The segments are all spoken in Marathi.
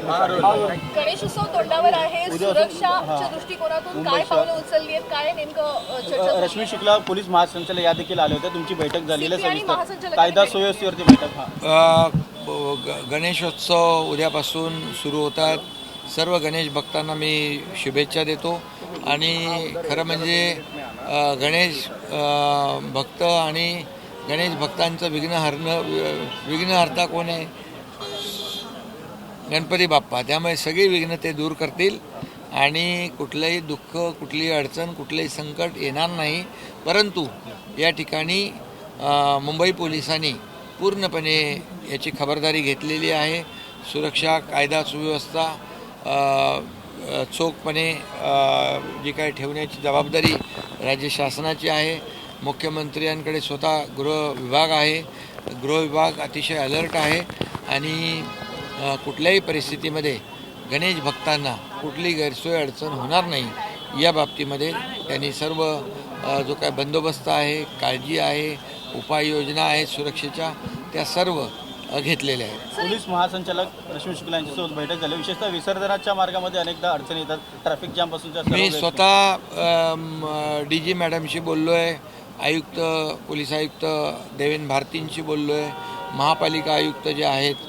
गणेशोत्सव तोंडावर आहे, सुरक्षाच्या दृष्टिकोनातून काय पावलं उचलली आहेत, काय नेमकं चर्चा? रश्मी शुक्ला पोलीस महासंचालक या देखील आले होते, तुमची बैठक झालेली आहे, CP आणि महासंचालकांनी कायदा सुव्यवस्थेवरती बैठक. गणेशोत्सव उद्यापासून सुरू होतात. सर्व गणेश भक्तांना मी शुभेच्छा देतो आणि खरं म्हणजे गणेश भक्त आणि गणेश भक्तांचं विघ्नहर्ता कोण आहे? गणपती बाप्पा. त्यामुळे सगळी विघ्न ते दूर करतील आणि कुठलंही दुःख, कुठलीही अडचण, कुठलंही संकट येणार नाही. परंतु या ठिकाणी मुंबई पोलिसांनी पूर्णपणे याची खबरदारी घेतलेली आहे. सुरक्षा, कायदा सुव्यवस्था चोखपणे जी काही ठेवण्याची जबाबदारी राज्य शासनाची आहे. मुख्यमंत्र्यांकडे स्वतः गृह विभाग आहे. गृह विभाग अतिशय अलर्ट आहे आणि कुठल्याही परिस्थितीमध्ये गणेश भक्तांना कुठली गैरसोय अडचण होणार नाही या बाबतीमध्ये त्यांनी सर्व जो काय बंदोबस्त आहे, काळजी आहे, उपाययोजना आहेत सुरक्षेच्या, त्या सर्व घेतलेल्या आहेत. पोलीस महासंचालक रश्मी शुक्ला यांच्यासोबत बैठक झाली. विशेषतः विसर्जनाच्या मार्गामध्ये अनेकदा अडचणी येतात, ट्रॅफिक जामपासून. मी स्वतः DG मॅडमशी बोललो आहे, पोलीस आयुक्त देवेंद्र भारतींशी बोललो आहे, महापालिका आयुक्त जे आहेत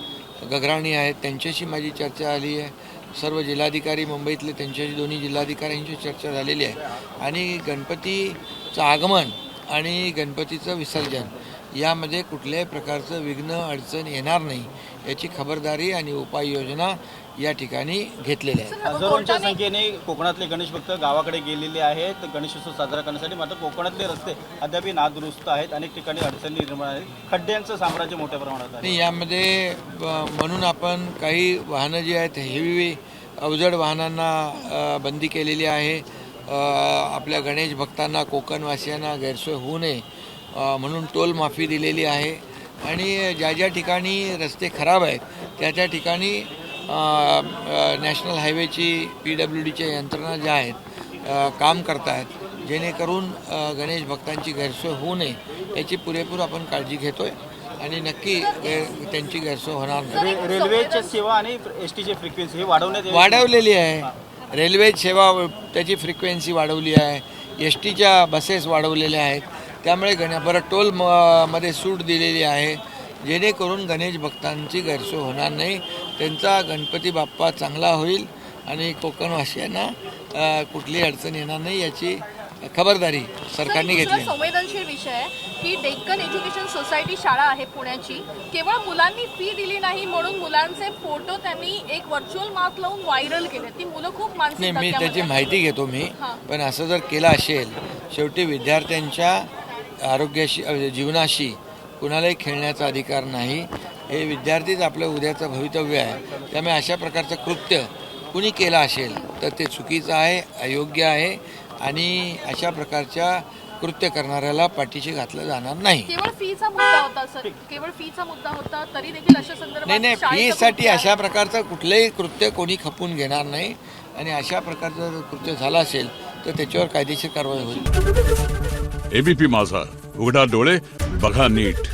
गगराणी आहेत त्यांच्याशी माझी चर्चा झाली आहे. सर्व जिल्हाधिकारी मुंबईतले त्यांच्याशी दोन्ही जिल्हाधिकाऱ्यांशी चर्चा झालेली आहे आणि गणपतीचं आगमन आणि गणपतीचं विसर्जन यामध्ये कुठल्याही प्रकारचं विघ्न अडचण येणार नाही याची खबरदारी आणि उपाययोजना या ठिकाणी घेतलेल्या आहेत. हजारोंच्या संख्येने कोकणातले गणेश भक्त गावाकडे गेलेले आहेत गणेशोत्सव साजरा करण्यासाठी. मात्र कोकणातले रस्ते अद्याप नादुरुस्त आहेत, अनेक ठिकाणी अडचणी निर्माण आहेत, खड्ड्यांचं साम्राज्य मोठ्या प्रमाणात आहे. यामध्ये म्हणून आपण काही वाहनं जी आहेत हेवी अवजड वाहनांना बंदी केलेली आहे. आपल्या गणेश भक्तांना, कोकणवासियांना गैरसोय होऊ नये म्हणून टोल माफी दिलेली आहे आणि ज्या ज्या ठिकाणी रस्ते खराब आहेत त्या त्या ठिकाणी नॅशनल हायवेची PWDच्या यंत्रणा ज्या आहेत काम करत आहेत जेणेकरून गणेश भक्तांची गैरसोय होऊ नये याची पुरेपूर आपण काळजी घेतो आहे आणि नक्की त्यांची गैरसोय होणार नाही. रेल्वेची सेवा आणि STची फ्रिक्वेन्सी हे वाढवलेली आहे. रेल्वे सेवा त्याची फ्रिक्वेन्सी वाढवली आहे, STच्या बसेस वाढवलेल्या आहेत. त्यामुळे परत टोल मध्ये सूट दिलेली आहे जेणेकरून गणेश भक्तांची गैरसोय होणार नाही, त्यांचा गणपती बाप्पा चांगला होईल आणि कोकणवासियांना कुठलीही अडचण येणार नाही याची खबरदारी सरकारने घेतली. संवेदनशील विषय ही डेक्कन एज्युकेशन सोसायटी शाळा आहे पुण्याची. केवळ मुलांनी फी दिली नाही म्हणून मुलांचे फोटो त्यांनी एक व्हर्च्युअल मास्क लावून व्हायरल केले. ती मुलं खूप मानसिक. मी त्याची माहिती घेतो पण असं जर केलं असेल, शेवटी विद्यार्थ्यांच्या आरोग्याशी, जीवनाशी कुणालाही खेळण्याचा अधिकार नाही. हे विद्यार्थीच आपलं उद्याचं भवितव्य आहे. त्यामुळे अशा प्रकारचं कृत्य कुणी केलं असेल तर ते चुकीचं आहे, अयोग्य आहे आणि अशा प्रकारच्या कृत्य करणाऱ्याला पाठीशी घातलं जाणार नाही. केवळ फीचा मुद्दा होता सर, केवळ फीचा मुद्दा होता, तरी देखील अशा संदर्भात नाही, फीसाठी अशा प्रकारचं कुठलंही कृत्य कोणी खपून घेणार नाही आणि अशा प्रकारचं कृत्य झालं असेल तर त्याच्यावर कायदेशीर कारवाई होईल. ABP माझा, उघडा डोळे बघा नीट.